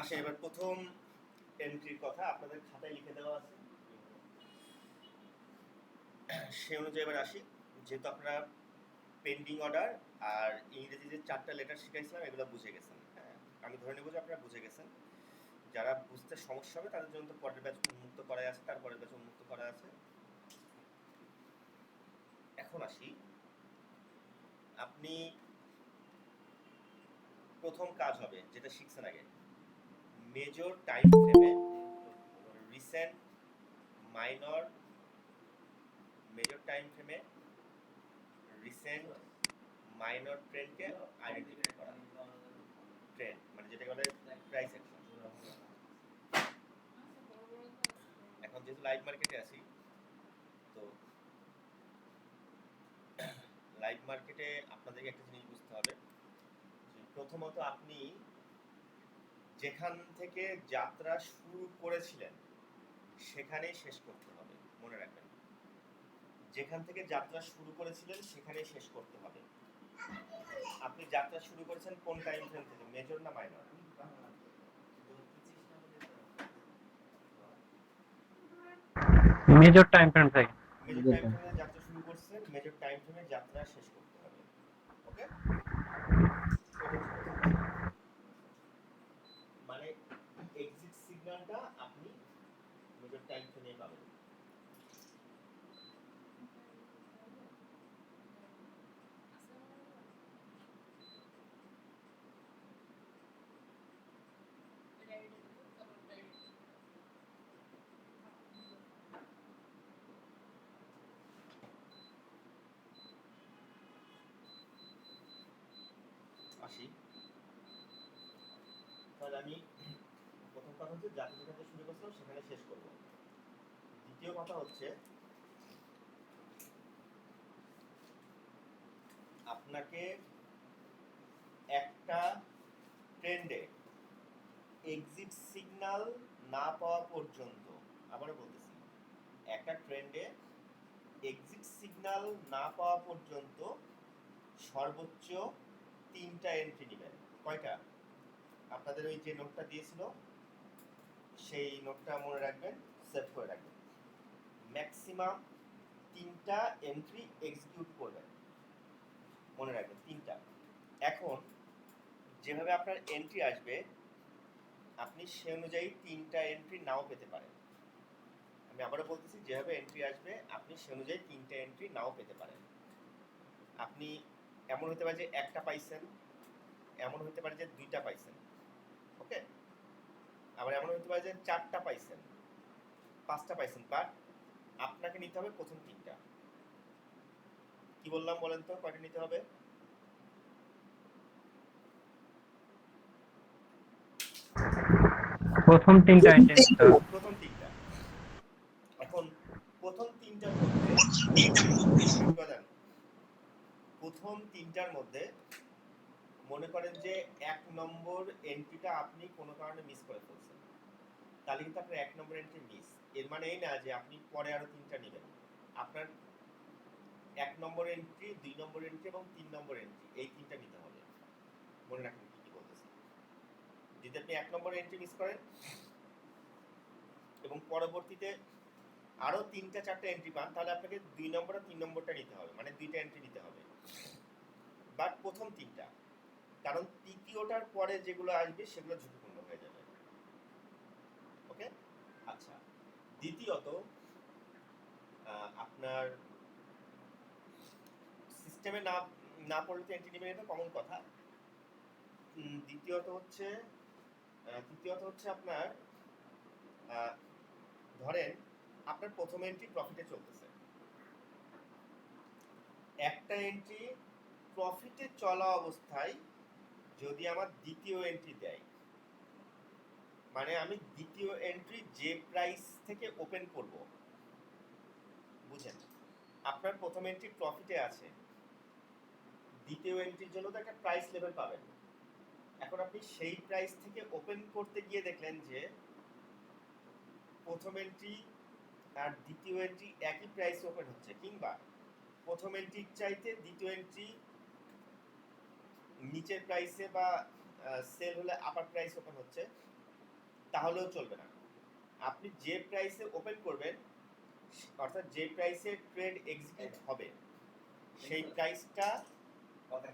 আসেন এবার প্রথম এন্ট্রির কথা আপনাদের খাতায় লিখে দেওয়া আছে, সে অনুযায়ী এবার আসি। যেহেতু আপনারা পেন্ডিং অর্ডার আর ইংরেজি যে 4টা লেটার শিখাইছিলাম এগুলো বুঝে গেছেন, হ্যাঁ, আমি ধরে নেব যে আপনারা বুঝে গেছেন। যারা বুঝতে সমস্যা হবে তাদের জন্য তো পরের ব্যাচ উন্মুক্ত করা আছে, তারপরের ব্যাচ উন্মুক্ত করা আছে। এখন আসি, আপনি প্রথম কাজ হবে যেটা শিখছেন আগে, মেজর টাইম ফ্রেমে রিসেন্ট মাইনর, মেজর টাইম ফ্রেমে রিসেন্ট মাইনর ট্রেন্ডকে আইডেন্টিফাই করা। ট্রেন্ড মানে যেটাকে বলে প্রাইস অ্যাকশন। এখন যেহেতু লাইভ মার্কেটে আছি, তো লাইভ মার্কেটে আপনাদেরকে একটা জিনিস বুঝতে হবে যে প্রথমত আপনি যেখান থেকে যাত্রা শুরু করেছিলেন সেখানেই শেষ করতে হবে, মনে রাখবেন। যেখান থেকে যাত্রা শুরু করেছিলেন সেখানেই শেষ করতে হবে। আপনি যাত্রা শুরু করেছেন কোন টাইম ফ্রেম থেকে, মেজর না মাইনর? মেজর টাইম ফ্রেম থেকে। মেজর টাইম ফ্রেমে যাত্রা শুরু করছেন, মেজর টাইম ফ্রেমে যাত্রা শেষ করতে হবে। ওকে, মানে এক্সিট সিগন্যালটা আপনি মেজর টাইম ফ্রেমে পাবেন। আসি, তাহলে আমি প্রথম কথা হচ্ছে যাত্রা যেখান থেকে শুরু করছিলাম সেখানে শেষ করব। দ্বিতীয় কথা হচ্ছে আপনাকে একটা ট্রেন্ডে এক্সিট সিগন্যাল না পাওয়া পর্যন্ত, আবারও বলতেছি, একটা ট্রেন্ডে এক্সিট সিগন্যাল না পাওয়া পর্যন্ত সর্বোচ্চ 3টা এন্ট্রি নেবেন। কয়টা? আপনাদের ওই যে নোটটা দিয়েছিল সেই নোটটা মনে রাখবেন, সেভ করে রাখবেন। ম্যাক্সিমাম 3টা এন্ট্রি এক্সিকিউট করবেন, মনে রাখবেন 3টা। এখন যেভাবে আপনার এন্ট্রি আসবে আপনি সে অনুযায়ী 3টা এন্ট্রি নাও পেতে পারেন। আমি আবারও বলতেছি, যেভাবে এন্ট্রি আসবে আপনি সে অনুযায়ী 3টা এন্ট্রি নাও পেতে পারেন। আপনি এমন হতে পারে যে একটা পাইছেন, এমন হতে পারে যে 2টা পাইছেন, ওকে, আবার এমন হতে পারে যে 4টা পাইছেন, 5টা পাইছেন, বাট আপনাকে নিতে হবে প্রথম 3টা। কি বললাম বলেন তো, কয়টা নিতে হবে? প্রথম 3টা আইটেম নিতে হবে। প্রথম 3টা। এখন প্রথম 3টার মধ্যে প্রথম 3টার মধ্যে মনে করেন যে 1 নম্বর এন্ট্রিটা আপনি কোনো কারণে মিস করে ফেলছেন, তাহলে কিন্তু আপনার 1 নম্বর এন্ট্রি মিস। এর মানে এই না যে আপনি পরে আরো 3টা নেবেন। আপনার 1 নম্বর এন্ট্রি, 2 নম্বর এন্ট্রি এবং 3 নম্বর এন্ট্রি, এই 3টা নিতে হবে। মনে রাখবেন কি কি বলতেছি। যদি আপনি 1 নম্বর এন্ট্রি মিস করেন এবং পরবর্তীতে আরো 3টা 4টা এন্ট্রি পান, তাহলে আপনাকে 2 নম্বর আর 3 নম্বরটা নিতে হবে, মানে 2টা এন্ট্রি নিতে হবে, বাট প্রথম 3টা। কারণ তৃতীয়টার পরে যেগুলো আসবে সেগুলো ঝুঁকিপূর্ণ হয়ে যাবে। ওকে, আচ্ছা। দ্বিতীয়ত আপনার সিস্টেমে না না পড়লে তো এন্ট্রি নেবেন, এটা কমন কথা। তৃতীয়ত হচ্ছে আপনার ধরেন আপনার প্রথম এন্ট্রি প্রফিটে চলতেছে, একটা এন্ট্রি প্রফিটে চলা অবস্থায় যদি আমার দ্বিতীয় এন্ট্রি দেয়, মানে আমি দ্বিতীয় এন্ট্রি যে প্রাইস থেকে ওপেন করব, বুঝেন, আপনার প্রথম এন্ট্রি প্রফিটে আছে, দ্বিতীয় এন্ট্রির জন্য তো একটা প্রাইস লেভেল পাবেন। এখন আপনি সেই প্রাইস থেকে ওপেন করতে গিয়ে দেখলেন যে প্রথম এন্ট্রি আর দ্বিতীয় এন্ট্রি একই প্রাইস ওপেন হচ্ছে, কিংবা প্রথম এন্ট্রির চাইতে দ্বিতীয় এন্ট্রি নিচের প্রাইসে বা সেল হলে আপার প্রাইস ওপেন হচ্ছে, তাহলেও চলবে না। আপনি যে প্রাইসে ওপেন করবেন, অর্থাৎ যে প্রাইসে ট্রেড এক্সিকিউট হবে, সেই প্রাইসটা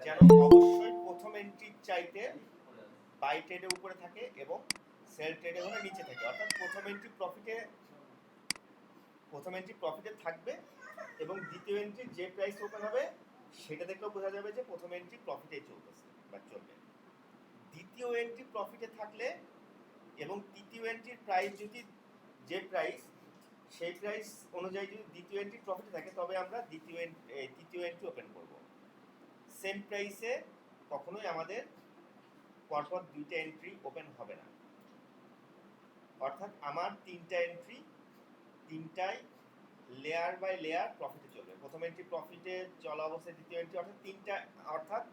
যেন অবশ্যই প্রথম এন্ট্রির চাইতে বাই ট্রেডের উপরে থাকে এবং সেল ট্রেডে হলে নিচে থাকে। অর্থাৎ প্রথম এন্ট্রি প্রফিটে থাকবে এবং দ্বিতীয় এন্ট্রি যে প্রাইস ওপেন হবে সেটা দেখলেও বোঝা যাবে যে প্রথম এন্ট্রি প্রফিটে চলতেছে বা চলবে। দ্বিতীয় এন্ট্রি প্রফিটে থাকলে এবং তৃতীয় এন্ট্রির প্রাইস যদি যে প্রাইস সেই প্রাইস অনুযায়ী যদি দ্বিতীয় এন্ট্রি প্রফিটে থাকে তবে আমরা তৃতীয় এন্ট্রি ওপেন করব। সেম প্রাইসে কখনোই আমাদের পরপর দুইটা এন্ট্রি ওপেন হবে না। অর্থাৎ আমার তিনটাই লেয়ার বাই লেয়ার প্রফিটে চলবে। প্রথম এন্ট্রি প্রফিটে চলা অবস্থায় দ্বিতীয় এন্ট্রি, অর্থাৎ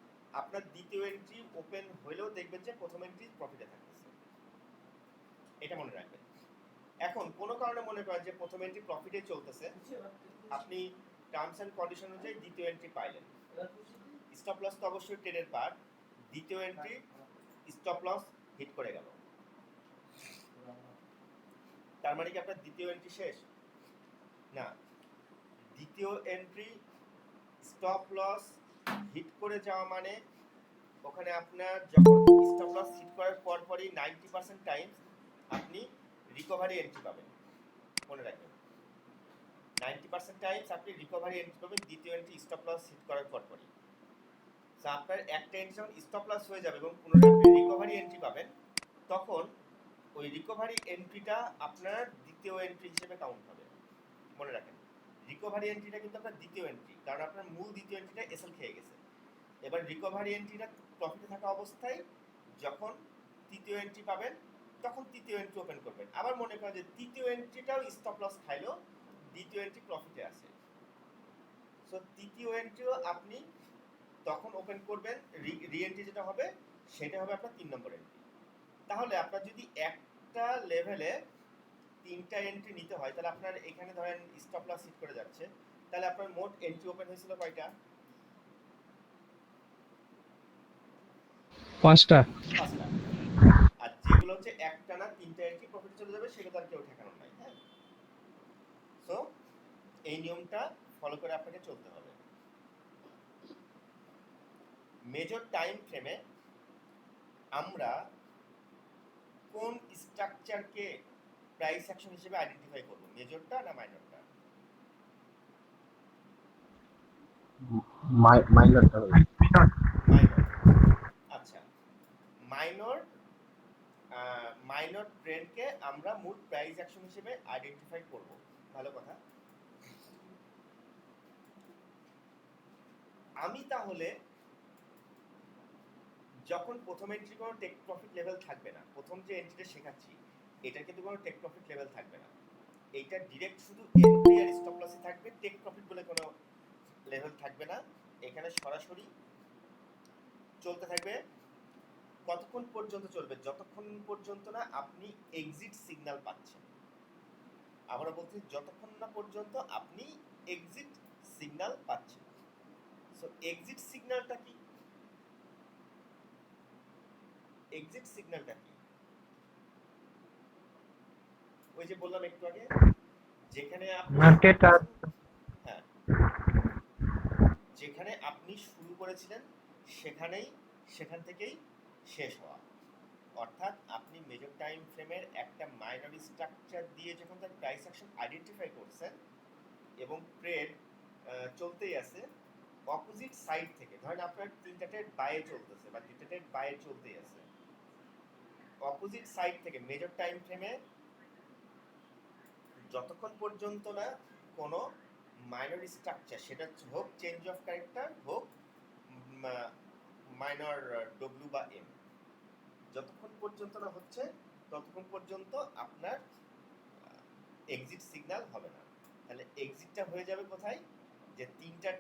আপনার দ্বিতীয় এন্ট্রি ওপেন হলেও দেখবেন যে প্রথম এন্ট্রি প্রফিটে থাকতেছে। এটা মনে রাখবেন। এখন কোনো কারণে মনে করেন যে প্রথম এন্ট্রি প্রফিটে চলতেছে, আপনি টার্মস এন্ড কন্ডিশন অনুযায়ী দ্বিতীয় এন্ট্রি পাইলেন, স্টপ লস তো অবশ্যই ট্রেডের পার্ট। দ্বিতীয় এন্ট্রি স্টপ লস হিট করে গেল, তার মানে কি আপনার দ্বিতীয় এন্ট্রি শেষ? না, দ্বিতীয় এন্ট্রি স্টপ লস হিট করে যাওয়া মানে ওখানে আপনার যখন স্টপ লস হিট করার পরপরই 90% টাইমস আপনি রিকভারি এন্ট্রি পাবেন। মনে রাখবেন, 90% টাইমস আপনি রিকভারি এন্ট্রি পাবেন দ্বিতীয় এন্ট্রি স্টপ লস হিট করার পরপরই। তো আপনার একটা এন্ট্রি যখন স্টপ লস হয়ে যাবে এবং পুনরায় আপনি রিকভারি এন্ট্রি পাবেন, তখন ওই রিকভারি এন্ট্রিটা আপনার দ্বিতীয় এন্ট্রি হিসেবে কাউন্ট হবে। মনে রাখেন, রিকভারি এন্ট্রিটা কিন্তু আপনার দ্বিতীয় এন্ট্রি, কারণ আপনার মূল দ্বিতীয় এন্ট্রিটা এসএল খেয়ে গেছে। এবার রিকভারি এন্ট্রিটা প্রফিটে থাকা অবস্থায় যখন তৃতীয় এন্ট্রি পাবেন তখন তৃতীয় এন্ট্রি ওপেন করবেন। আবার মনে করেন যে তৃতীয় এন্ট্রিটাও স্টপ লস খাইলো, দ্বিতীয় এন্ট্রি প্রফিটে আছে, সো তৃতীয় এন্ট্রিও আপনি তখন ওপেন করবেন। রি এন্ট্রি যেটা হবে সেটা হবে আপনার 3 নম্বর এন্ট্রি। তাহলে আপনার যদি একটা লেভেলে 3টা এন্ট্রি নিতে হয়, তাহলে আপনার এখানে ধরেন স্টপ লস হিট করে যাচ্ছে, তাহলে আপনার মোট এন্ট্রি ওপেন হয়েছিল কয়টা? 5টা। আর যেগুলো হচ্ছে একটানা 3টা এন্ট্রি প্রফিট চলে যাবে সেগুলো আর কেউ ঠেকানো নাই। হ্যাঁ, সো এই নিয়মটা ফলো করে আপনাকে চলতে হবে। মেজর টাইম ফ্রেমে আমরা কোন স্ট্রাকচারকে প্রাইস অ্যাকশন হিসেবে আইডেন্টিফাই করব, মেজরটা না মাইনরটা? মাইনরটা হবে। মাইনর। আচ্ছা, মাইনর ট্রেন্ডকে আমরা মূল প্রাইস অ্যাকশন হিসেবে আইডেন্টিফাই করব। ভালো কথা। আমি তাহলে যখন প্রথম এন্ট্রি কোনো টেক প্রফিট লেভেল থাকবে না, প্রথম যে এন্ট্রিটা শেখাচ্ছি এটা কিন্তু কোনো টেক প্রফিট লেভেল থাকবে না, এইটা ডিরেক্ট শুধু এন্ট্রি আর স্টপ লসই থাকবে, টেক প্রফিট বলে কোনো লেভেল থাকবে না। এখানে সরাসরি চলতে থাকবে। কতক্ষণ পর্যন্ত চলবে? যতক্ষণ পর্যন্ত না আপনি এক্সিট সিগন্যাল পাচ্ছেন। আমরা বলছি যতক্ষণ না পর্যন্ত আপনি এক্সিট সিগন্যাল পাচ্ছেন। সো এক্সিট সিগন্যালটা কি? এক্সিট সিগন্যালটা কি? ওই যে বললাম একটু আগে, যেখানে আপনি মার্কেট আর হ্যাঁ, যেখানে আপনি শুরু করেছিলেন সেখান থেকেই শেষ হওয়া। অর্থাৎ আপনি মেজর টাইম ফ্রেমের একটা মাইনর স্ট্রাকচার দিয়ে যখন তার প্রাইস অ্যাকশন আইডেন্টিফাই করছেন এবং ট্রেড চলতেই আছে, অপোজিট সাইড থেকে ধরেন আপনার 3টা ট্রেড বাইরে চলতেছে বা 2টা ট্রেড বাইরে চলতেই আছে, অপোজিট সাইড থেকে মেজর টাইম ফ্রেমে যতক্ষণ পর্যন্ত না কোনো মাইনর স্ট্রাকচার, সেটা হোক চেঞ্জ অফ ক্যারেক্টার, হোক মাইনর ডব্লিউ বা এম, যতক্ষণ পর্যন্ত না হচ্ছে ততক্ষণ পর্যন্ত আপনার এক্সিট সিগন্যাল হবে না। তাহলে এক্সিটটা হয়ে যাবে কোথায়? যে তিনটা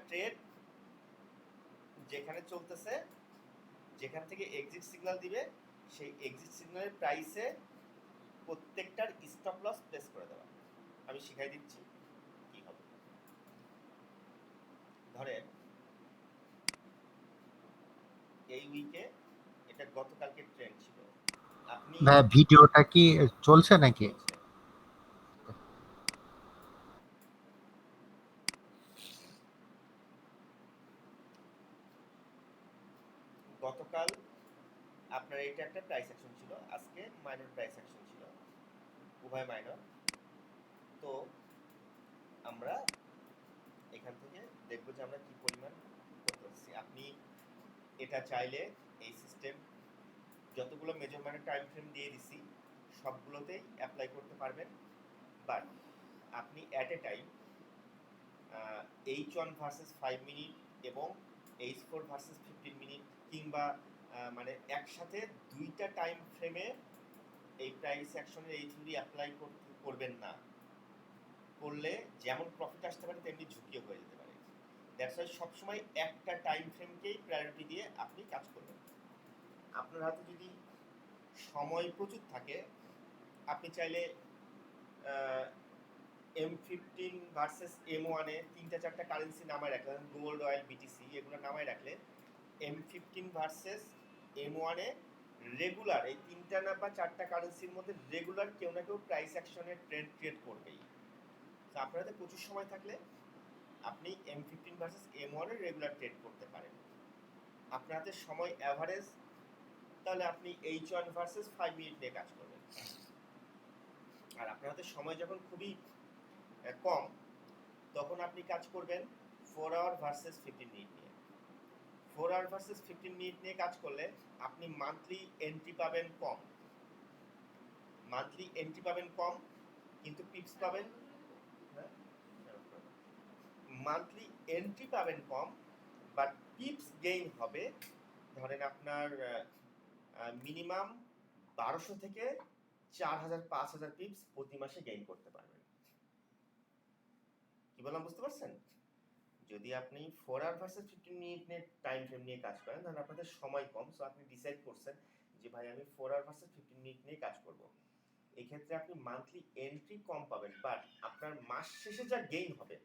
ট্রেড যেখানে চলতেছে, যেখান থেকে এক্সিট সিগন্যাল দিবে সেই এক্সিট সিগন্যালের প্রাইসে প্রত্যেকটার স্টপ লস প্লেস করে দেওয়া। আমি শিখাই দিচ্ছি কি হবে। ধরেন এই উইকে এটা সেটা গতকালকে ট্রেন্ড ছিল। আপনি ভাইয়া ভিডিওটা কি চলছে নাকি? চলছে। গতকাল আপনার এটা একটা প্রাইস অ্যাকশন ছিল, আজকে মাইনর প্রাইস অ্যাকশন ছিল, উভয় মাইনর। তো আমরা এখান থেকে দেখবো যে আমরা কি পরিমাণ করতে পারছি। আপনি এটা চাইলে এই সিস্টেম যতগুলো মেজারমেন্টের টাইম ফ্রেম দিয়ে দিছি সবগুলোতেই অ্যাপ্লাই করতে পারবেন, বাট আপনি at a time H1 versus 5 minute এবং H4 ভার্সেস 15 মিনিট কিংবা মানে একসাথে দুইটা টাইম ফ্রেমে এই প্রাইস অ্যাকশনের এই থিওরি অ্যাপ্লাই করবেন না। করলে যেমন প্রফিট আসতে পারে তেমনি ঝুঁকিও হয়ে যেতে পারে। দ্যাটস ওয়াই সবসময় একটা টাইম ফ্রেমকেই প্রায়োরিটি দিয়ে আপনি কাজ করবেন। আপনার হাতে যদি সময় প্রচুর থাকে আপনি চাইলে M15 ভার্সেস M1 এ তিনটা চারটা কারেন্সি নামায় রাখলে, গোল্ড, অয়েল, বিটিসি এগুলো নামায় রাখলে M15 versus M1 a regular এই তিনটা না বা চারটা কারেন্সির মধ্যে রেগুলার কেউ না কেউ প্রাইস অ্যাকশনের ট্রেন্ড ক্রিয়েট করবেই। তো আপনার হাতে প্রচুর সময় থাকলে আপনি M15 ভার্সেস M1 এর রেগুলার ট্রেড করতে পারেন। আপনার হাতে সময় অ্যাভারেজ, তাহলে আপনি H1 ভার্সেস 5 মিনিট নিয়ে কাজ করবেন। আর আপনার হাতে সময় যখন খুবই কম তখন আপনি কাজ করবেন 4 আওয়ার ভার্সেস 15 মিনিট নিয়ে। 4 আওয়ার ভার্সেস 15 মিনিট নিয়ে কাজ করলে আপনি মান্থলি এন্ট্রি পাবেন কম, কিন্তু পিপস পাবেন, মান্থলি এন্ট্রি পাবেন কম বাট পিপস গেইন হবে। ধরেন আপনার মিনিমাম 1200 থেকে 4000-5000 পিপস প্রতি মাসে গেইন করতে পারবেন। কি বললাম বুঝতে পারছেন? যদি আপনি 4 আওয়ার ভার্সেস 15 মিনিট নিয়ে টাইম ফ্রেম নিয়ে কাজ করেন তাহলে আপনাদের সময় কম, সো আপনি ডিসাইড করছেন যে ভাই আমি 4 আওয়ার ভার্সেস 15 মিনিট নিয়ে কাজ করব। এই ক্ষেত্রে আপনি মান্থলি এন্ট্রি কম পাবেন বাট আপনার মাস শেষে যা গেইন হবে,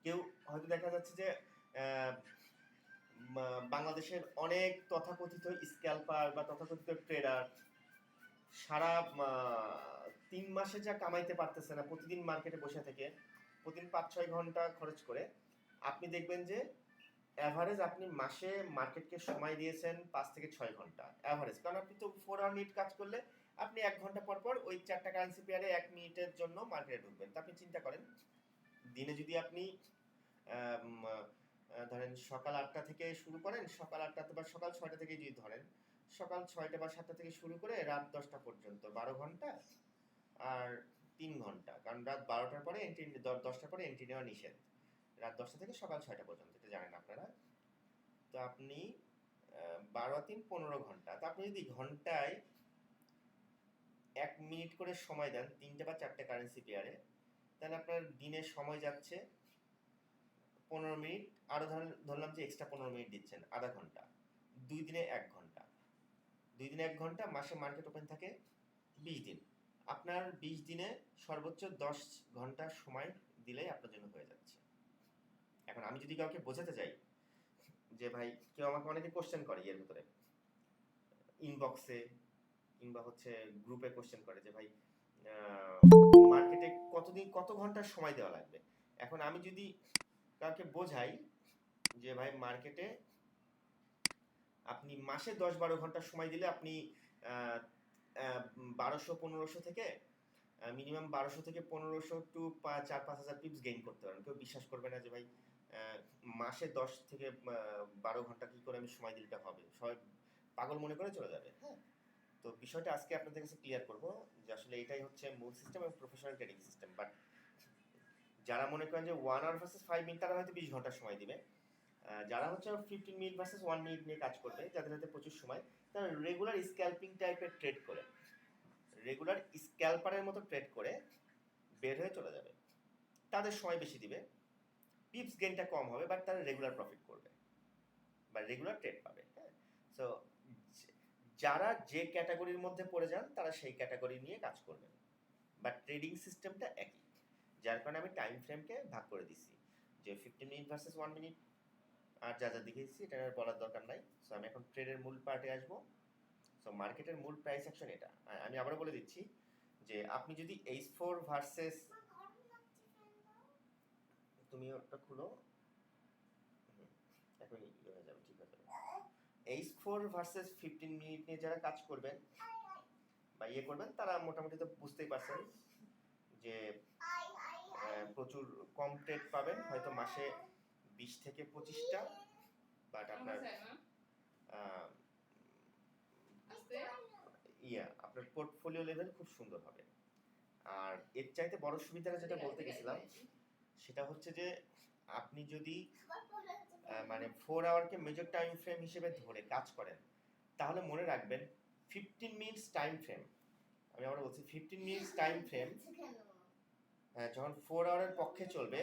কেউ হয়তো দেখা যাচ্ছে যে বাংলাদেশের অনেক তথাকথিত স্ক্যালপার বা তথাকথিত ট্রেডার সারা 3 মাসে যা কামাইতে পারতেছে না প্রতিদিন মার্কেটে বসে থেকে, প্রতিদিন 5-6 ঘন্টা খরচ করে, আপনি দেখবেন যে অ্যাভারেজ আপনি মাসে মার্কেটকে সময় দিয়েছেন 5 থেকে 6 ঘন্টা অ্যাভারেজ। কারণ আপনি তো 4 আওয়ার মিনিট কাজ করলে আপনি 1 ঘন্টা পর পর ওই 4টা কারেন্সি পেয়ারে 1 মিনিটের জন্য মার্কেটে ঢুকবেন। তো আপনি চিন্তা করেন দিনে যদি আপনি ধরেন সকাল 8টা থেকে শুরু করেন, সকাল 8টা বা সকাল 6টা থেকে যদি ধরেন, সকাল 6টা বা 7টা থেকে শুরু করে রাত 10টা পর্যন্ত 12 ঘন্টা আর 3 ঘন্টা, কারণ রাত 12টার পরে এন্ট্রি, 10টার পরে এন্ট্রি নেওয়া নিষেধ, রাত 10টা থেকে সকাল 6টা পর্যন্ত, এটা জানেন আপনারা। তো আপনি 12 আর 3 15 ঘন্টা। তো আপনি যদি ঘন্টায় 1 মিনিট করে সময় দেন 3টে বা 4টে কারেন্সি পেয়ারে, তাহলে আপনার দিনে সময় যাচ্ছে 15 মিনিট, আরো ধরলাম যে এক্সট্রা 15 মিনিট দিচ্ছেন, আধা ঘন্টা, 2 দিনে 1 ঘন্টা, 2 দিনে 1 ঘন্টা, মাসে মার্কেট ওপেন থাকে 20 দিন। আপনার 20 দিনে সর্বোচ্চ 10 ঘন্টা সময় দিলেই আপনার জন্য হয়ে যাচ্ছে। এখন আমি যদি কাউকে বোঝাতে যাই যে ভাই, কেউ আমাকে অনেকে কোশ্চেন করে এর ভিতরে ইনবক্সে কিংবা হচ্ছে গ্রুপে কোশ্চেন করে যে ভাই মার্কেটে কত ঘন্টা সময় দেওয়া লাগবে। এখন আমি যদি কাউকে বোঝাই যে ভাই মার্কেটে আপনি মাসে 10-12 ঘন্টা সময় দিলে আপনি 1200-1500 থেকে মিনিমাম 1200 থেকে 1500 টু 4-5 হাজার পিপস গেইন করতে পারেন। কেউ বিশ্বাস করবে না যে ভাই মাসে 10 থেকে 12 ঘন্টা কি করে আমি সময় দিতে হবে, সবাই পাগল মনে করে চলে যাবে। হ্যাঁ, তো বিষয়টা আজকে আপনাদের কাছে ক্লিয়ার করব যে আসলে এটাই হচ্ছে মূল সিস্টেম এবং প্রফেশনাল ট্রেডিং সিস্টেম। বাট যারা মনে করেন যে 1 আওয়ার ভার্সেস 5 মিনিট, তারা হয়তো 20 ঘন্টা সময় দিবে। যারা হচ্ছে 15 মিনিট ভার্সেস 1 মিনিট নিয়ে কাজ করবে, যাদের হাতে প্রচুর সময়, তারা রেগুলার স্ক্যাল্পিং টাইপের ট্রেড করে, রেগুলার স্ক্যালপারের মতো ট্রেড করে বের হয়ে চলে যাবে। তাদের সময় বেশি দিবে, পিপস গেইনটা কম হবে, বাট তারা রেগুলার প্রফিট করবে বা রেগুলার ট্রেড পাবে। হ্যাঁ, সো যারা যে ক্যাটাগরির মধ্যে পড়ে যান তারা সেই ক্যাটাগরি নিয়ে কাজ করবেন, বাট ট্রেডিং সিস্টেমটা একই। যার কারণে আমি টাইম ফ্রেমকে ভাগ করে দিছি যে 15 মিনিট ভার্সেস 1 মিনিট, আর যা যা দেখিয়েছি এটা বলার দরকার নাই। সো আমি এখন ট্রেডের মূল পার্টে আসবো। সো মার্কেটের মূল প্রাইস অ্যাকশন এটা। আমি আবারও বলে দিচ্ছি যে আপনি যদি H4 ভার্সেস, তুমি ওটা খুলো, এখন হয়ে যাবে, ঠিক হয়ে যাবে। H4 ভার্সেস 15 মিনিট নিয়ে যারা কাজ করবেন বা করবেন তারা মোটামুটি তো বুঝতেই পারছেন যে প্রচুর কম ট্রেড পাবেন, হয়তো মাসে 20 থেকে 25টা, বাট আপনার আপনার পোর্টফোলিও লেভেল খুব সুন্দর হবে। আর এর চাইতে বড় সুবিধাটা যেটা বলতে গেছিলাম সেটা হচ্ছে যে আপনি যদি মানে 4 আওয়ারকে মেজর টাইম ফ্রেম হিসেবে ধরে কাজ করেন তাহলে মনে রাখবেন 15 মিনিটস টাইম ফ্রেম, আমি আবার বলছি 15 মিনিটস টাইম ফ্রেম যখন 4 আওয়ারের পক্ষে চলবে,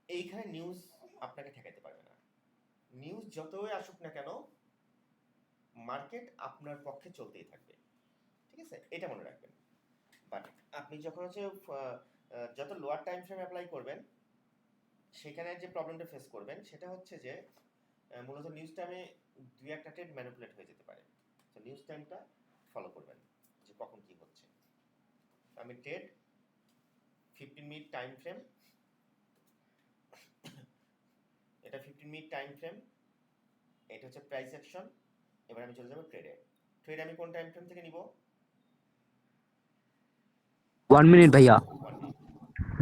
এইখানে নিউজ আপনাকে ঠেকাতে পারবে না। নিউজ যতই আসুক না কেন মার্কেট আপনার পক্ষে চলতেই থাকবে, ঠিক আছে, এটা মনে রাখবেন। বাট আপনি যখন হচ্ছে যত লোয়ার টাইম ফ্রেম অ্যাপ্লাই করবেন সেখানে যে প্রবলেমটা ফেস করবেন সেটা হচ্ছে যে মূলত নিউজ টাইমে দুই একটা ট্রেড ম্যানিপুলেট হয়ে যেতে পারে। তো নিউজ টাইমটা ফলো করবেন যে কখন কি হচ্ছে। আমি ট্রেড 15 মিনিট টাইম ফ্রেম, এটা 15 মিনিট টাইম ফ্রেম, এটা হচ্ছে প্রাইস অ্যাকশন। এবার আমি চলে যাব ট্রেডে। ট্রেড আমি কোন টাইম ফ্রেম থেকে নিব? 1 মিনিট ভাইয়া। 1 minute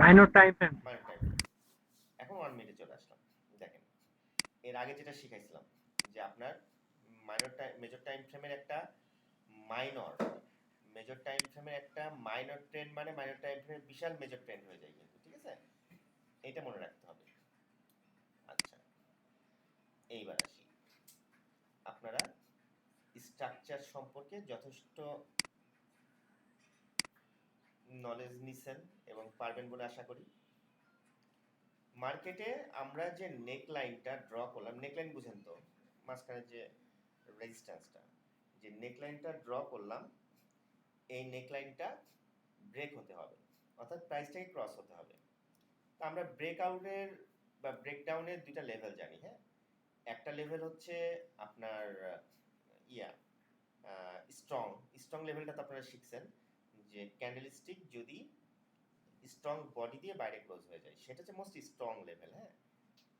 minor time frame. Minor time. এখন 1 মিনিটে চলে আসলাম। দেখেন এর আগে যেটা শিখাইছিলাম যে আপনার মাইনর টাইম মেজর টাইম ফ্রেমের একটা মাইনর, মেজর টাইম ফ্রেমের একটা মাইনর ট্রেন্ড মানে মাইনর টাইম ফ্রেমের বিশাল মেজর ট্রেন্ড হয়ে যায় কিন্তু, ঠিক আছে, এটা মনে রাখতে হবে। আচ্ছা এইবার আসি, আপনারা স্ট্রাকচার সম্পর্কে যথেষ্ট নলেজ নিছেন এবং পারবেন বলে আশা করি। মার্কেটে আমরা যে নেকলাইনটা ড্র করলাম, নেকলাইন বুঝেন তো, মাঝখানে যে রেজিস্ট্যান্সটা, যে নেকলাইনটা ড্র করলাম, এই নেকলাইনটা ব্রেক হতে হবে, অর্থাৎ প্রাইসটাকে ক্রস হতে হবে। তো আমরা ব্রেকআউটের বা ব্রেকডাউনের দুইটা লেভেল জানি, হ্যাঁ। একটা লেভেল হচ্ছে আপনার স্ট্রং লেভেলটা তো আপনারা শিখছেন যে ক্যান্ডেলস্টিক যদি স্ট্রং বডি দিয়ে বাইরে ক্লোজ হয়ে যায় সেটা হচ্ছে মোস্ট স্ট্রং লেভেল, হ্যাঁ।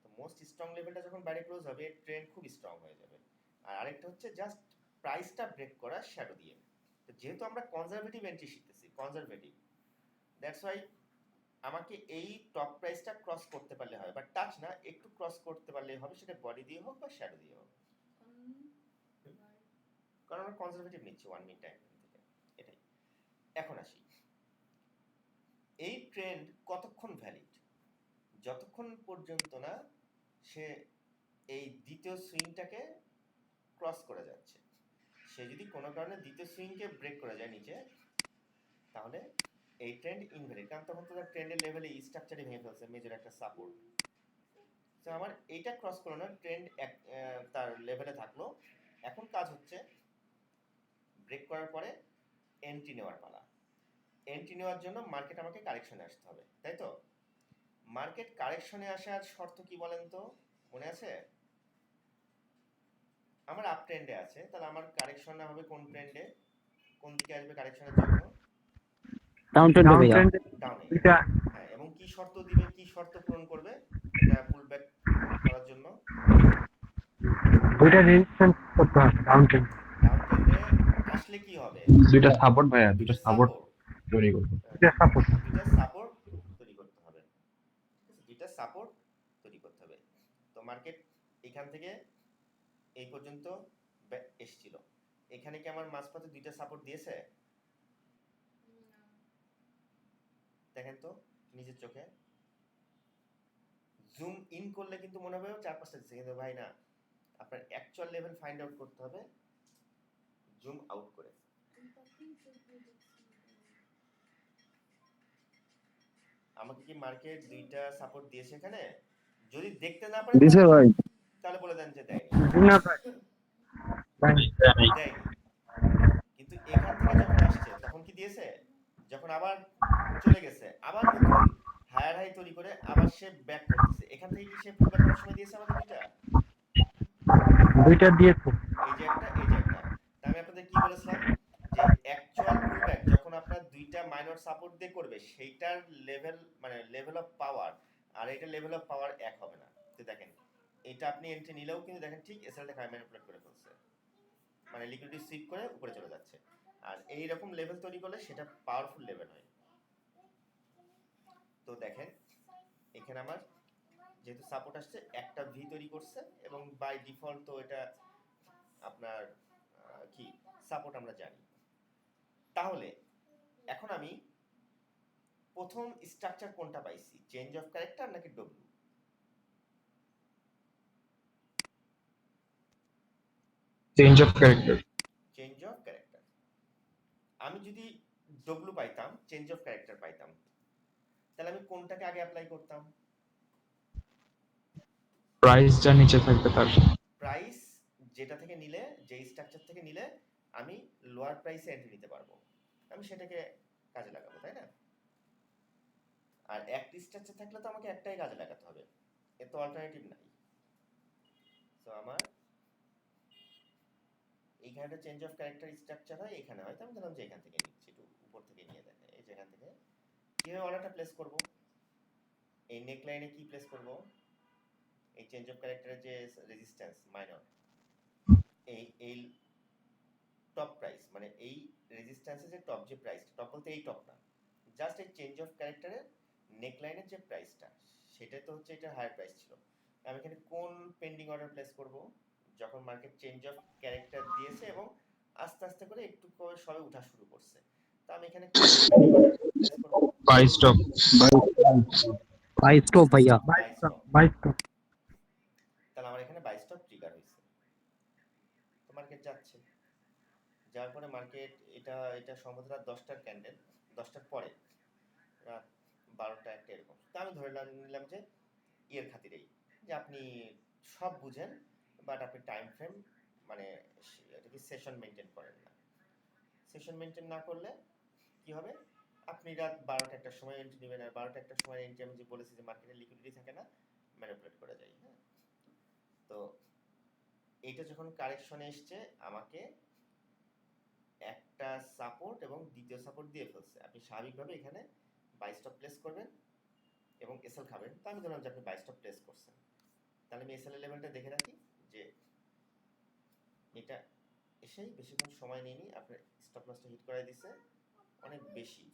তো মোস্ট স্ট্রং লেভেলটা যখন বাইরে ক্লোজ হবে ট্রেন্ড খুব স্ট্রং হয়ে যাবে। আর আরেকটা হচ্ছে জাস্ট প্রাইসটা ব্রেক করা শ্যাডো দিয়ে। তো যেহেতু আমরা কনজারভেটিভ এন্ট্রি শিখতেছি, কনজারভেটিভ, দ্যাটস ওয়াই আমাকে এই টপ প্রাইসটা ক্রস করতে পারলে হয়, বা টাচ না, একটু ক্রস করতে পারলেই হবে, সেটা বডি দিয়ে হোক বা শ্যাডো দিয়ে হোক, কারণ আমরা কনজারভেটিভ নিচ্ছি 1 মিনিট টাইম থেকে। এটাই। এখন আসি, এই ট্রেন্ড কতক্ষণ ভ্যালিড? যতক্ষণ পর্যন্ত না সে এই দ্বিতীয় সুইংটাকে ক্রস করে যাচ্ছে। সে যদি কোনো কারণে দ্বিতীয় সুইংকে ব্রেক করে যায় নিচে, তাহলে এই ট্রেন্ড ইনভ্যালিড, কারণ তখন তো ট্রেন্ডের লেভেলে স্ট্রাকচারই ভেঙে ফেলছে, মেজর একটা সাপোর্ট। তো আমার এইটা ক্রস করলো না, ট্রেন্ড তার লেভেলে থাকলো। এখন কাজ হচ্ছে ব্রেক করার পরে এন্ট্রি নেওয়ার পালা। এন্ট্রি নেওয়ার জন্য মার্কেট আমাকে কারেকশনে আসতে হবে, তাই তো? মার্কেট কারেকশনে আসার শর্ত কি বলেন তো, মনে আছে? আমার আপ ট্রেন্ডে আছে, তাহলে আমার কারেকশন হবে কোন ট্রেন্ডে, কোন দিকে আসবে কারেকশনের জন্য? ডাউন ট্রেন্ডে ভাইয়া। ডাউনে। এটা হ্যাঁ, এবং কি শর্ত দিবে, কি শর্ত পূরণ করবে এটা পুল ব্যাক করার জন্য? দুইটা রেজিস্ট্যান্স করতে হবে ডাউন ট্রেন্ড। ডাউন ট্রেন্ডে আসলে কি হবে? দুইটা সাপোর্ট ভাইয়া, দুইটা সাপোর্ট তৈরি করবো। এটা সাপোর্ট। দুইটা সাপোর্ট তৈরি করতে হবে, দুইটা সাপোর্ট তৈরি করতে হবে। তো মার্কেট এখান থেকে এই পর্যন্ত এসেছিল, এখানে কি আমার মাঝপথে দুইটা সাপোর্ট দিয়েছে? দেখেন তো নিজের চোখে, জুম ইন করলে কিন্তু মনে হবে 4-5টা দিচ্ছে, কিন্তু ভাই না, আপনার অ্যাকচুয়াল লেভেল ফাইন্ড আউট করতে হবে জুম আউট করে। আমাকে কি মার্কেট দুইটা সাপোর্ট দিয়েছে এখানে? যদি দেখতে না পারেন দিছে ভাই। তাহলে বলে দেন যে দেয়নি। না ভাই দেয়নি। কিন্তু এখান থেকে যখন আসছে তখন কি দিয়েছে? যখন আবার চলে গেছে, আবার নতুন হায়ার হাই তৈরি করে আবার সে ব্যাক করতেছে, এখান থেকে কি সে পুল ব্যাক করার সময় দিয়েছে আমাদের দুইটা? দুইটা দিয়েছে। এই যে একটা, এই যে একটা। তা আমি আপনাদের কি সাপোর্ট দিয়ে করবে সেইটার লেভেল মানে লেভেল অফ পাওয়ার আর এটা লেভেল অফ পাওয়ার এক হবে না। তো দেখেন এটা আপনি এন্ট্রি নিলেও কিন্তু দেখেন ঠিক এসএলটা ম্যানিপুলেট করে ফেলছে, মানে লিকুইডিটি সুইপ করে উপরে চলে যাচ্ছে। আর এই রকম লেভেল তৈরি করলে সেটা পাওয়ারফুল লেভেল হয়। তো দেখেন এখানে আমার যেহেতু সাপোর্ট আসছে একটা ভি তৈরি করছে এবং বাই ডিফল্ট তো এটা আপনার কি সাপোর্ট আমরা জানি। তাহলে এখন আমি প্রথম স্ট্রাকচার কোনটা পাইছি, চেঞ্জ অফ ক্যারেক্টার নাকি W? Change of character. Change of character. আমি যদি ডব্লিউ পাইতাম, চেঞ্জ অফ ক্যারেক্টার পাইতাম, তাহলে আমি কোনটাকে আগে অ্যাপ্লাই করতাম? প্রাইস যা নিচে থাকবে তার। প্রাইস যেটা থেকে নিলে, যে স্ট্রাকচার থেকে নিলে আমি লোয়ার প্রাইসে এন্ট্রি নিতে পারবো, আমি সেটাকে কাজে লাগাবো, তাই না? আর একটি স্ট্রাকচার থাকলে তো আমাকে একটাই কাজে লাগাতে হবে, এর তো অল্টারনেটিভ নাই। তো আমার এইখানে একটা চেঞ্জ অফ ক্যারেক্টার স্ট্রাকচার হয়, এখানে হয়, তো আমি ধরলাম যে এখান থেকে নিচ্ছি, একটু উপর থেকে নিয়ে দেখেন এই যেখান থেকে কিভাবে অর্ডারটা প্লেস করব। এই নেক লাইনে কি প্লেস করব, এই চেঞ্জ অফ ক্যারেক্টারের যে রেজিস্ট্যান্স মাইনর, এই টপ প্রাইস মানে এই রেজিস্ট্যান্সের যে টপ যে প্রাইস, টপ বলতে এই টপ না, জাস্ট এই চেঞ্জ অফ ক্যারেক্টারের নেক লাইনের যে প্রাইসটা সেটা তো হচ্ছে এটা হায়ার প্রাইস ছিল। আমি এখানে কোন পেন্ডিং অর্ডার প্লেস করব, যখন মার্কেট চেঞ্জ অফ ক্যারেক্টার দিয়েছে এবং আস্তে আস্তে করে একটু করে সবে উঠা শুরু করছে, তো আমি এখানে কোন পেন্ডিং অর্ডার প্লেস করব? Buy stop. বাই স্টপ ভাইয়া। Buy stop. Buy stop. তাহলে আমার এখানে বাই স্টপ ট্রিগার হয়েছে, তো মার্কেট যাচ্ছে, যার পরে মার্কেট এটা সম্ভবত রাত 10টার ক্যান্ডেল, 10টার পরে রাত 12টা 1টা এরকম। তো আমি ধরে নিলাম যে ইয়ের খাতিরেই যে আপনি সব বুঝেন বাট আপনি টাইম ফ্রেম মানে এটা কি সেশন মেনটেন করেন না। সেশন মেনটেন না করলে কি হবে, আপনি রাত 12টা 1টার সময় এন্ট্রি নেবেন, আর 12টা 1টার সময় এন্ট্রি আমি যে বলেছি যে মার্কেটে লিকুইডিটি থাকে না, ম্যানিপুলেট করা যায়। হ্যাঁ, তো এইটা যখন কারেকশনে এসছে আমাকে একটা সাপোর্ট এবং দ্বিতীয় সাপোর্ট দিয়ে ফেলছে, আপনি স্বাভাবিকভাবে এখানে বাই স্টপ প্লেস করবেন এবং এসএল খাবেন। তো আমি ধরলাম যে আপনি বাই স্টপ প্লেস করছেন, তাহলে আমি এসএল লেভেলটা দেখে রাখি যে এটা এসেই বেশিক্ষণ সময় নেয়নি, আপনার স্টপ লসটা হিট করাই দিছে অনেক বেশি,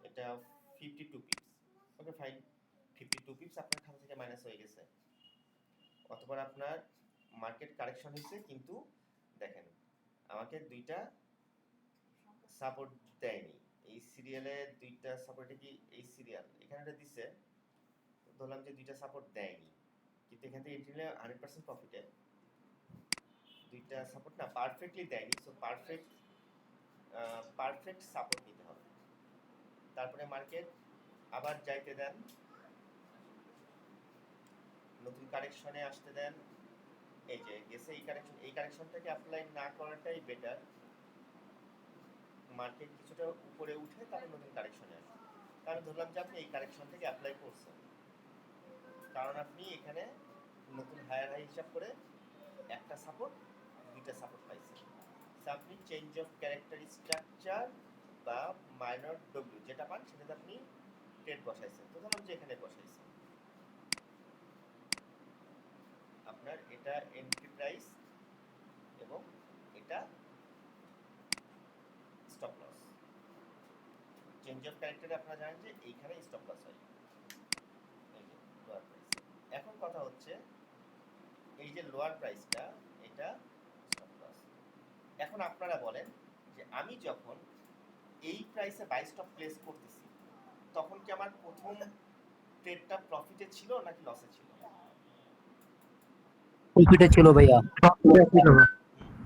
এটা 52 পিপস। ওকে ফাইন, 52 পিপস আপনার খাতা থেকে মাইনাস হয়ে গেছে। অতঃপর আপনার মার্কেট কারেকশন হয়েছে, কিন্তু দেখেন আমাকে দুইটা সাপোর্ট দেয়নি, এই সিরিয়ালে দুইটা সাপোর্টে কি এই সিরিয়াল এখানে একটা দিছে, ধরলাম যে দুইটা সাপোর্ট দেয়নি, কিন্তু এখান থেকে এন্ট্রি নিলে 100% প্রফিটে। দুইটা সাপোর্ট না পারফেক্টলি দেয়নি, সো পারফেক্ট সাপোর্ট নিতে হবে। তারপরে মার্কেট আবার যাইতে দেন, নতুন কারেকশনে আসতে দেন, এই যে গেছে এই কারেকশনটাকে অ্যাপ্লাই না করাটাই বেটার। মার্কেট কিছুটা উপরে উঠে তারপর নতুন কারেকশনে আসবে, আমি ধরলাম যে আপনি এই কারেকশনটাকে অ্যাপ্লাই করছেন, কারণ আপনি এখানে নতুন হায়ার হাই হিসাব করে একটা সাপোর্ট দুইটা সাপোর্ট পাইছেন। আপনি চেঞ্জ অফ ক্যারেক্টার স্ট্রাকচার বা মাইনর ডব্লিউ যেটা পান সেটাতে আপনি ট্রেড বসাইছেন, তো ধরলাম যে এখানে বসাইছেন আপনার এটা এন্ট্রি প্রাইস এবং এটা স্টপ লস। চেঞ্জ অফ ক্যারেক্টারে আপনারা জানেন যে এইখানে স্টপ লস হয়, এই যে লোয়ার প্রাইস। এখন কথা হচ্ছে এই যে লোয়ার প্রাইসটা এটা স্টপ লস। এখন আপনারা বলেন যে আমি যখন এই প্রাইসে বাই স্টপ প্লেস করতেছি তখন কি আমার প্রথম ট্রেডটা প্রফিটে ছিল নাকি লসে ছিল? প্রফিটে ছিল ভাইয়া।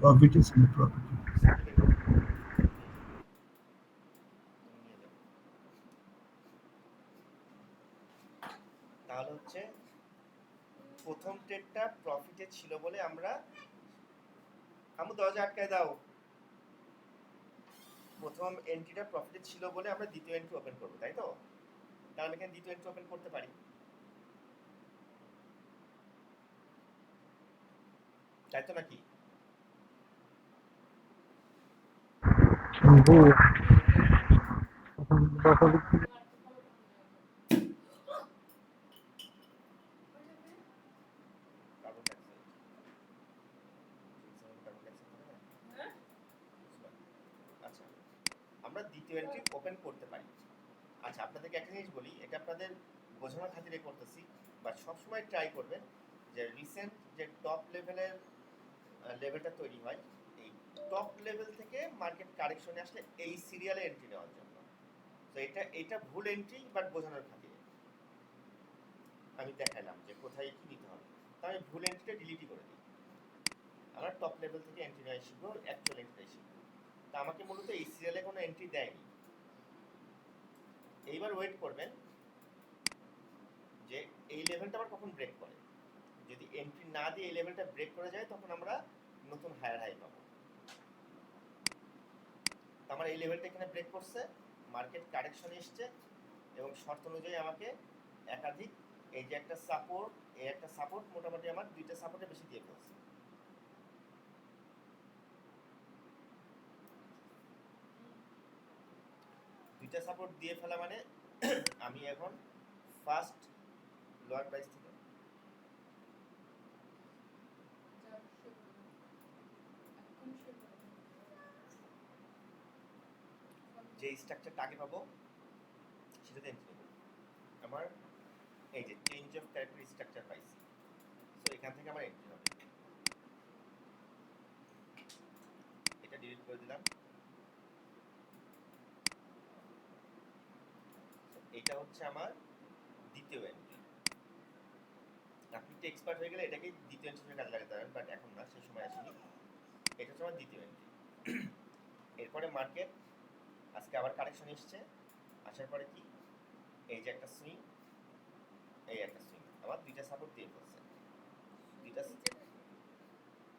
Profit is profit. তাহলে হচ্ছে প্রথম ট্রেডটা প্রফিটে ছিল বলে আমরা দরজা আটকায় দাও, প্রথম এন্ট্রিটা প্রফিটে ছিল বলে আমরা দ্বিতীয় এন্ট্রি ওপেন করব, তাই তো? তাহলে আমি এখানে দ্বিতীয় এন্ট্রি ওপেন করতে পারি, তাই তো নাকি? প্রথম দশমিক থেকে কার্বন ডাইঅক্সাইড কার্বন ডাইঅক্সাইড হবে না? আচ্ছা, আমরা দ্বিতীয় এন্ট্রি ওপেন করতে পারি। আচ্ছা, আপনাদেরকে একটা জিনিস বলি, এটা আপনাদের বোঝানোর খাতিরে করতেছি, বাট সবসময় ট্রাই করবেন যে রিসেন্ট যে টপ লেভেলের লেভেলটা তৈরি হয়, এই টপ লেভেল থেকে মার্কেট কারেকশনে আসলে এই সিরিয়ালে এন্ট্রি নেওয়ার জন্য। তো এটা ভুল এন্ট্রি, বাট বোঝানোর খাতিরে আমি দেখাইলাম যে কোথায় কি নিতে হবে। তো আমি ভুল এন্ট্রিটা ডিলিটই করে দিই। আমার টপ লেভেল থেকে এন্ট্রি নেওয়া শিখবো, অ্যাকচুয়াল এন্ট্রি শিখবো। তা আমাকে মূলত এই সিরিয়ালে কোনো এন্ট্রি দেয়নি। এইবার ওয়েট করবেন যে এই লেভেলটা আবার কখন ব্রেক করে। যদি এন্ট্রি না দিয়ে এই লেভেলটা ব্রেক করে যায়, তখন আমরা নতুন হায়ার হাই পাবো। তো আমার এই লেভেলটা এখানে ব্রেক করছে, মার্কেট কারেকশন এসছে, এবং শর্ত অনুযায়ী আমাকে একাধিক, এই যে একটা সাপোর্ট, এই একটা সাপোর্ট, মোটামুটি আমার দুইটা সাপোর্টে বেশি দিয়ে ফেলছে। দুইটা সাপোর্ট দিয়ে ফেলা মানে আমি এখন ফার্স্ট লোয়ার প্রাইস থেকে যে স্ট্রাকচারটা আগে পাবো সেটাতে এন্ট্রি নেব। আমার এই যে চেঞ্জ অফ ক্যারেক্টার স্ট্রাকচার পাইছি, সো এখান থেকে আমার এন্ট্রি হবে। এটা ডিলিট করে দিলাম। এটা হচ্ছে আমার দ্বিতীয় এন্ট্রি। আপনি তো এক্সপার্ট হয়ে গেলে এটাকে দ্বিতীয় এন্ট্রি কাজে লাগাতে পারেন, বাট এখন না, সেই সময় আসেনি। এটা হচ্ছে আমার দ্বিতীয় এন্ট্রি। এরপরে মার্কেট আজকে আবার কারেকশন এসছে, আসার পরে কি এই যে একটা সুইং, এই একটা সুইং, আবার দুইটা সাপোর্ট দিয়ে ফেলছে। দুইটা,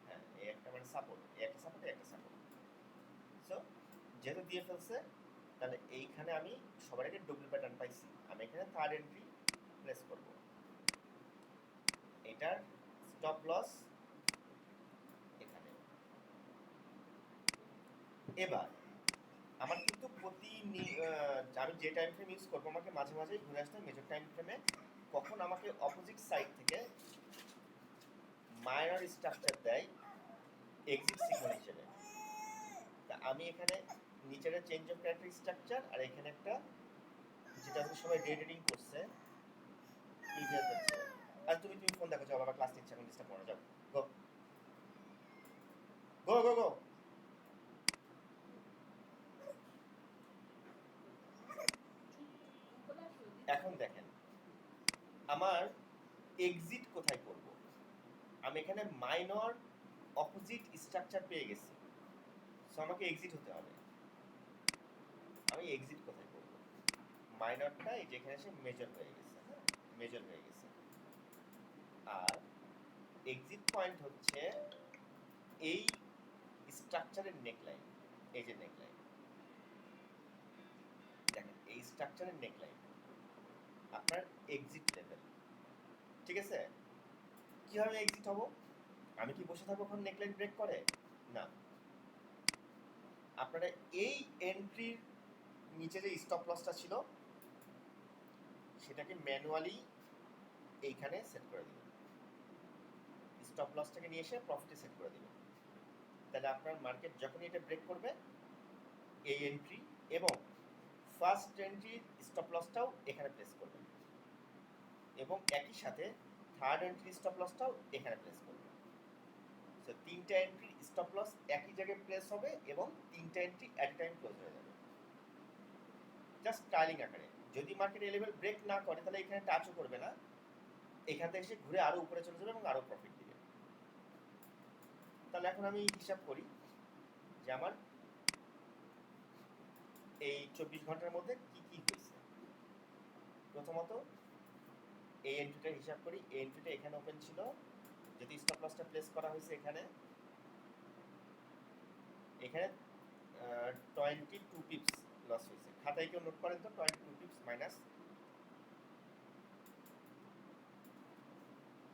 হ্যাঁ, এই একটা মানে সাপোর্ট, এই একটা সাপোর্ট, এই একটা সাপোর্ট। সো যেহেতু দিয়ে ফেলছে, তাহলে এইখানে আমি সবার আগে ডবল প্যাটার্ন পাইছি, আমি এখানে থার্ড এন্ট্রি প্লেস করব। এটার স্টপ লস এখানে। এবার আমার কিন্তু আমি যে টাইম ফ্রেম ইউজ করবো, আমাকে মাঝে মাঝে ঘুরে আসতে হবে মেজর টাইম ফ্রেমে, কখন আমাকে অপোজিট সাইড থেকে মাইনর স্ট্রাকচার দেয় এক্সিট সিগন্যাল হিসেবে। তা আমি এখানে নিচের চেঞ্জ অফ ক্যারেক্টার স্ট্রাকচার, আর এখানে একটা যেটা হচ্ছে সবাই ডে ট্রেডিং করছে প্রিভিয়াস হচ্ছে। আর তুমি ফোন দেখো, যাও, বাবা ক্লাস নিচ্ছে, এখন ডিস্টার্ব করো, যাও, গো গো গো গো। এখন দেখেন আমার এক্সিট কোথায় করব। আমি এখানে মাইনর অপোজিট স্ট্রাকচার পেয়ে গেছি, সো আমাকে এক্সিট হতে হবে। আমি এক্সিট কোথায় করব? মাইনরটা এই যেখানে এসে মেজর হয়ে গেছে, হ্যাঁ, মেজর হয়ে গেছে। আর এক্সিট পয়েন্ট হচ্ছে এই স্ট্রাকচারের নেকলাইন, এই যে নেকলাইন দেখেন, এই স্ট্রাকচারের নেকলাইন আপনার এক্সিট লেভেল। ঠিক আছে, কিভাবে এক্সিট হব? আমি কি বসে থাকবো ওখানে নেকলাইন ব্রেক করে? না, আপনারা এই এন্ট্রির নিচে যে স্টপ লসটা ছিল সেটাকে ম্যানুয়ালি এইখানে সেট করে দিবেন। স্টপ লসটাকে নিয়ে এসে প্রফিটে সেট করে দিবেন। তাহলে আপনার মার্কেট যখনই এটা ব্রেক করবে, এই এন্ট্রি এবং ফার্স্ট এন্ট্রির স্টপ লসটাও এখানে প্লেস করবেন, এবং একই সাথে থার্ড এন্ট্রির স্টপ লসটাও এখানে প্লেস করবেন। সো তিনটা এন্ট্রির স্টপ লস একই জায়গায় প্লেস হবে এবং তিনটা entry at a time close হয়ে যাবে, জাস্ট ট্রায়ালিং আকারে। যদি মার্কেট এই লেভেল ব্রেক না করে, তাহলে এখানে টাচও করবে না, এখান থেকে এসে ঘুরে আরো উপরে চলে যাবে এবং আরো প্রফিট দিবে। তাহলে এখন আমি হিসাব করি যে আমার এই 24 ঘন্টার মধ্যে কি কি হয়েছে। প্রথমত এই এন্ট্রিটার হিসাব করি। এই এন্ট্রিটা এখানে ওপেন ছিল, যদি স্টপ লসটা প্লেস করা হয়েছে এখানে, এখানে 22 পিপস লস হয়েছে। খাতায় কেউ নোট করেন তো, 22 পিপস মাইনাস,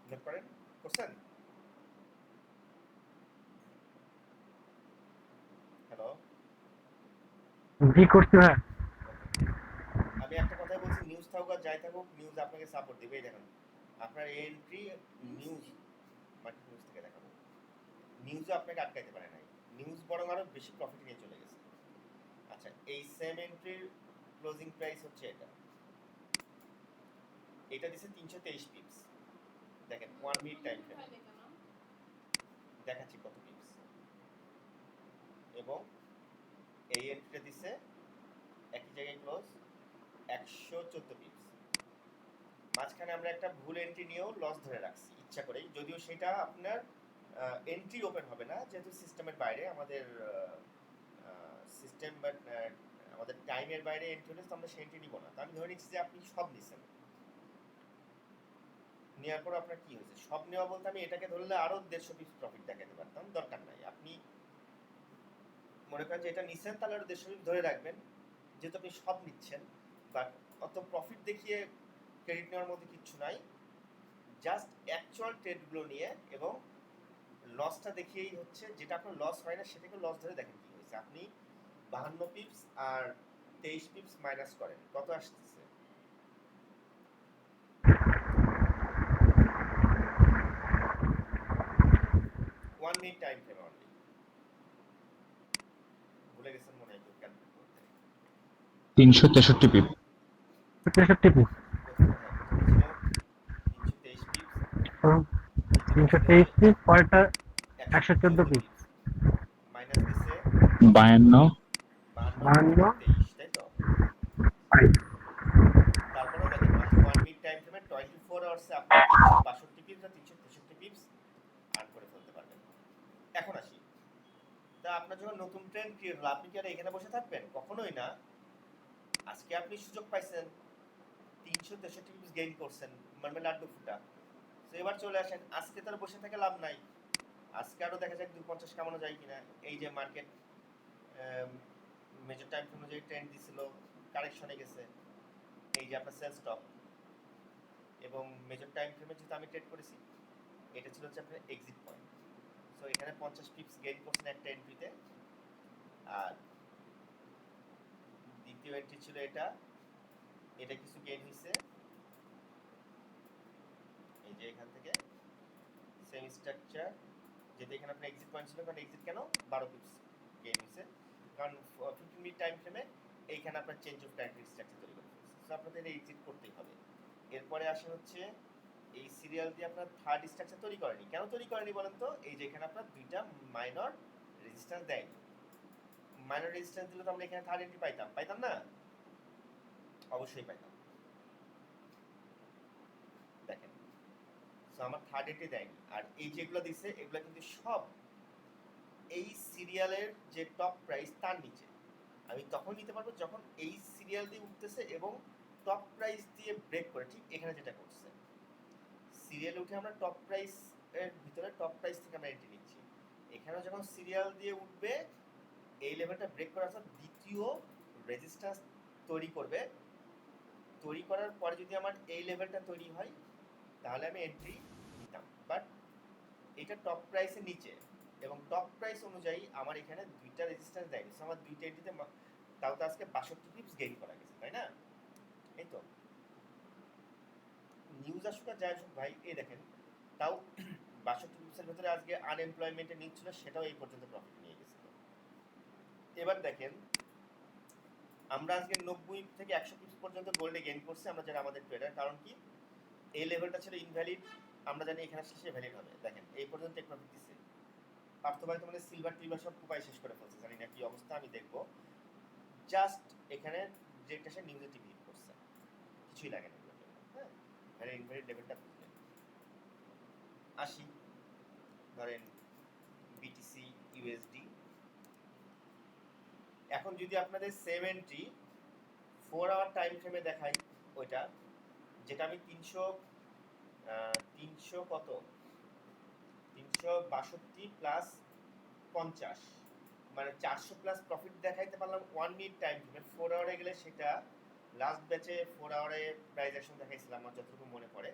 নোট করেন, করছেন? হ্যালো, জি করছি ভাই। নিউজ আপনাকে সাপোর্ট দেবে। এই দেখেন আপনার এন্ট্রি নিউজ মার্কেট নিউজ থেকে দেখাবো, নিউজও আপনাকে আটকাইতে পারে নাই, নিউজ বরং আরো বেশি প্রফিট নিয়ে চলে গেছে। আচ্ছা, এই সেম এন্ট্রির ক্লোজিং প্রাইস হচ্ছে এটা দিছে 323 পিপস। দেখেন 1 মিনিট টাইম ফ্রেম দেখাচ্ছি কত পিপস, এবং এই এন্ট্রিটা দিছে একই জায়গায় ক্লোজ 114 পিপস। মাঝখানে আমরা একটা ভুল এন্ট্রি নিয়েও লস ধরে রাখছি ইচ্ছা করেই, যদিও সেটা আপনার এন্ট্রি ওপেন হবে না, যেহেতু সিস্টেমের বাইরে আমাদের সিস্টেম, বাট আমাদের টাইমের বাইরে এন্ট্রি হলে তো আমরা সেই এন্ট্রি নিব না। তো আমি ধরে নিচ্ছি যে আপনি সব নিছেন, নেওয়ার পর আপনার কি হয়েছে, সব নেওয়া বলতে আমি এটাকে ধরলে আরো 150 পিস প্রফিট দেখাতে পারতাম, দরকার নাই। আপনি মনে করেন যে এটা নিছেন, তাহলে আরো 150 পিস ধরে রাখবেন, যেহেতু আপনি সব নিচ্ছেন। বাট অত প্রফিট দেখিয়ে ক্রেডিট নেওয়ার মধ্যে কিচ্ছু নাই, জাস্ট অ্যাকচুয়াল ট্রেডগুলো নিয়ে এবং লসটা দেখিয়েই হচ্ছে, যেটা আপনার লস হয় না সেটাকে লস ধরে দেখেন কি হয়েছে। আপনি 52 পিপস আর 23 পিপস মাইনাস করেন, কত আসতেছে? One minute time frame only, ভুলে গেছেন মনে হয় ক্যালকুলেট করতে। 363 পিপ। 63 পিস। প্রথমে ছিল 323 পিপস, 323 পিস, পরেরটা 114 পিস। মাইনাস দিছে 52 52 23, তাই তো? ফাইভ। তারপরে দেখেন মাত্র 1 মিনিট টাইম ফ্রেমে 24 আওয়ার্সে আপনি 362 পিপস আর 363 পিপস আর্ন করে ফেলতে পারবেন। এখন আসি, তা আপনার যখন নতুন ট্রেন্ড ক্রিয়েট হলো, আপনি কি আর এখানে বসে থাকবেন? কখনোই না। আজকে আপনি সুযোগ পাইছেন, 363 পিপস গেইন করছেন, মানে লাড্ডু ফুটা। তো এবার চলে আসেন, আজকে তার বসে থেকে লাভ নাই, আজকে আরো দেখা যাক 250 কামানো যায় কিনা। এই যে মার্কেট মেজর টাইম ফ্রেম অনুযায়ী ট্রেন্ড দিছিল, কারেকশনে গেছে, এই যে আপনার সেল স্টপ, এবং মেজর টাইম ফ্রেমে যেহেতু আমি ট্রেড করেছি, এটা ছিল হচ্ছে আপনার এক্সিট পয়েন্ট। সো এখানে 50 পিপস গেইন করছেন একটা এন্ট্রিতে। আর দ্বিতীয় এন্ট্রি ছিল এটা কিছু গেইন হয়েছে, এই যে এখান থেকে সেম স্ট্রাকচার, যেটা এখানে আপনার এক্সিট পয়েন্ট ছিল, কারণ এক্সিট কেন 12 পিপস গেইন হয়েছে, কারণ 15 মিনিট টাইম ফ্রেমে এইখানে আপনার চেঞ্জ অফ টাইম স্ট্রাকচার তৈরি করে ফেলছে। সো আপনাদের এক্সিট করতেই হবে। এরপরে আসে হচ্ছে এই সিরিয়াল দিয়ে আপনার থার্ড স্ট্রাকচার তৈরি করেনি। কেন তৈরি করেনি বলেন তো? এই যে এখানে আপনার দুইটা মাইনর রেজিস্ট্যান্স দেয়নি। মাইনর রেজিস্ট্যান্স দিলে তো আমরা এখানে থার্ড এন্ট্রি পাইতাম না? অবশ্যই পাইতাম। দেখেন, সো আমার থার্ড এন্ট্রি দেয়নি। আর এই যেগুলো দিছে এগুলো কিন্তু সব এই সিরিয়ালের যে টপ প্রাইস তার নিচে। আমি তখন নিতে পারবো যখন এই সিরিয়াল দিয়ে উঠতেছে এবং টপ প্রাইস দিয়ে ব্রেক করে, ঠিক এখানে যেটা করছে। সিরিয়ালে উঠে আমরা টপ প্রাইস এর ভিতরে টপ প্রাইস থেকে আমরা এন্ট্রি নিচ্ছি। এখানে যখন সিরিয়াল দিয়ে উঠবে, এই লেভেলটা ব্রেক করার পর দ্বিতীয় রেজিস্ট্যান্স তৈরি করবে। তৈরি করার পরে যদি আমার এই লেভেলটা তৈরি হয়, তাহলে আমি এন্ট্রি নিতাম। বাট এটা টপ প্রাইসের নিচে, এবং টপ প্রাইস অনুযায়ী আমার এখানে দুইটা রেজিস্ট্যান্স দেয়নি। সো আমার দুইটা এন্ট্রিতে তাও তো আজকে 62 পিপস গেইন করা গেছে, তাই না? এই তো নিউজ আসুক আর যাই আসুক ভাই, এই দেখেন তাও 62 পিপসের ভেতরে আজকে আনএমপ্লয়মেন্টের নিউজ ছিল, সেটাও এই পর্যন্ত প্রফিট নিয়ে গেছিল। এবার দেখেন, আমরা আজকে 90 থেকে 100 পিপস পর্যন্ত গোল্ডে গেইন করছি আমরা যারা আমাদের ট্রেডার। কারণ কি, এই লেভেলটা ছিল ইনভ্যালিড, আমরা জানি এখানে শেষে ভ্যালিড হবে। দেখেন এই পর্যন্ত এক প্রফিট দিছে। পার্থ ভাই তো মানে সিলভার টিলভার সব কুপাই শেষ করে ফেলছে, জানি না কি অবস্থা, আমি দেখবো। জাস্ট এখানে যেটা সে নিউজে টিভি করছে, কিছুই লাগে না। হ্যাঁ, এখানে ইনভ্যালিড লেভেলটা বুঝলেন। আসি, ধরেন বিটিসি ইউএসডি। এখন যদি আপনাদের সেম এন্ট্রি 4 আওয়ার টাইম ফ্রেমে দেখাই, ওইটা যেটা আমি 300 কত 362 প্লাস 50, মানে 400 প্লাস প্রফিট দেখাইতে পারলাম 1 মিনিট টাইম ফ্রেমে। 4 আওয়ারে গেলে সেটা লাস্ট ব্যাচে 4 আওয়ারে প্রাইস অ্যাকশন দেখাইছিলাম আমার যতটুকু মনে পড়ে।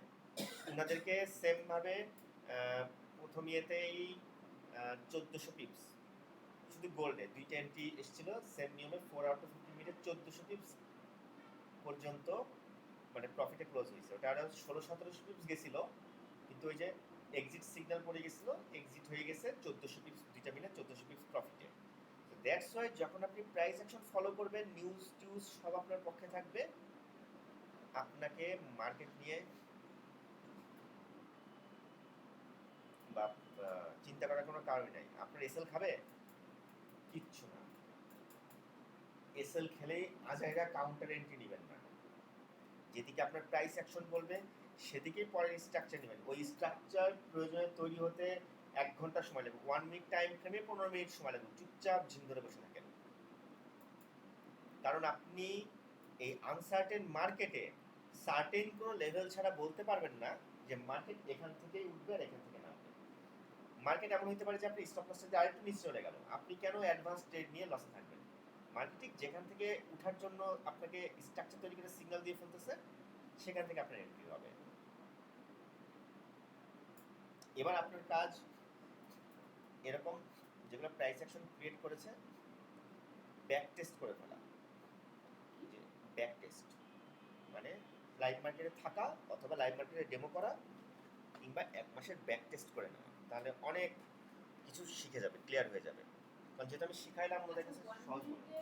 ওনাদেরকে সেম ভাবে প্রথম ইয়েতেই 1400 পিপস শুধু গোল্ডে দুইটা এন্ট্রি এসেছিল সেম নিয়মে 4 আউট অফ 15 মিনিটে 1400 পিপস পর্যন্ত মানে প্রফিটে ক্লোজ হয়েছে, ওটা আরো 1600-1700 পিপস গেছিল, কিন্তু ওই যে এক্সিট সিগন্যাল পড়ে গেছিল, এক্সিট হয়ে গেছে 1400 পিপস, দুইটা মিলে 1400 পিপস প্রফিটে। তো দ্যাটস ওয়াই যখন আপনি প্রাইস অ্যাকশন ফলো করবেন, নিউজ টিউজ সব আপনার পক্ষে থাকবে, আপনাকে মার্কেট নিয়ে বা চিন্তা করার কোনো কারণ নাই। আপনার এসএল খাবে কিচ্ছু না, এসএল খেলেই আজাইরা কাউন্টার এন্ট্রি নেবেন না, যেদিকে আপনার প্রাইস অ্যাকশন বলবে সেদিকেই পরের স্ট্রাকচার নেবেন। ওই স্ট্রাকচার প্রয়োজনে তৈরি হতে 1 ঘন্টা সময় লাগবে, 1 মিনিট টাইম ফ্রেমে 15 মিনিট সময় লাগবে, চুপচাপ ঝিম ধরে বসে থাকেন। কারণ আপনি এই আনসার্টেন মার্কেটে সার্টেন কোনো লেভেল ছাড়া বলতে পারবেন না যে মার্কেট এখান থেকেই উঠবে আর এখান থেকে নামবে। মার্কেট এমন হতে পারে যে আপনি স্টপ লস থেকে আরেকটু নিচে চলে গেল, আপনি কেন অ্যাডভান্স ট্রেড নিয়ে লসে থাকবেন? মার্কেট যেখান থেকে উঠার জন্য আপনাকে স্ট্রাকচার তৈরি করে সিগন্যাল দিয়ে ফেলতেছে, সেখান থেকে আপনার এন্ট্রি হবে। এবার আপনার কাজ এরকম যেগুলো প্রাইস অ্যাকশন ক্রিয়েট করেছে ব্যাক টেস্ট করে ফেলা। যে ব্যাক টেস্ট মানে লাইভ মার্কেটে থাকা অথবা লাইভ মার্কেটে ডেমো করা কিংবা 1 মাসের ব্যাক টেস্ট করে নেওয়া, তাহলে অনেক কিছু শিখে যাবে, ক্লিয়ার হয়ে যাবে। কারণ যেটা আমি শিখাইলাম ওদের কাছে সহজ মনে হচ্ছে।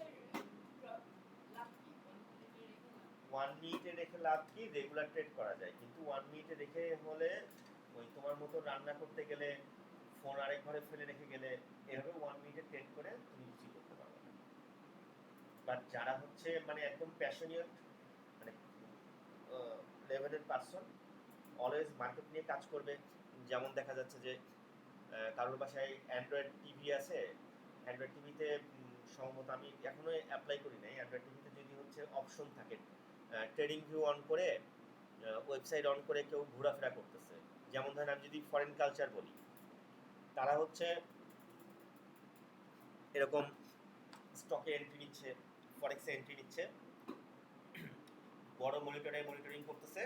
1 মিনিটে রেখে লাভ কি? রেগুলার ট্রেড করা যায়, কিন্তু 1 মিনিটে রেখে হলে ওই তোমার মতো রান্না করতে গেলে, ফোন আরেক ঘরে ফেলে রেখে গেলে, এভাবে 1 মিনিটে ট্রেড করে তুমি কিছু করতে পারবে না। বাট যারা হচ্ছে মানে একদম প্যাশনিয়েট মানে লেভেলের পারসন, অলওয়েজ মার্কেট নিয়ে কাজ করবে। যেমন দেখা যাচ্ছে যে কারোর বাসায় অ্যান্ড্রয়েড টিভি আছে, অ্যান্ড্রয়েড টিভিতে সম্ভবত আমি এখনো অ্যাপ্লাই করি নাই, অ্যান্ড্রয়েড টিভিতে যদি হচ্ছে অপশন থাকে ট্রেডিং ভিউ অন করে ওয়েবসাইট অন করে কেউ ঘোরাফেরা করতেছে, যেমন ধরেন আমি যদি ফরেন কালচার বলি, তারা হচ্ছে এরকম স্টকে এন্ট্রি নিচ্ছে, ফরেক্সে এন্ট্রি নিচ্ছে, বড় মনিটরে মনিটরিং করতেছে,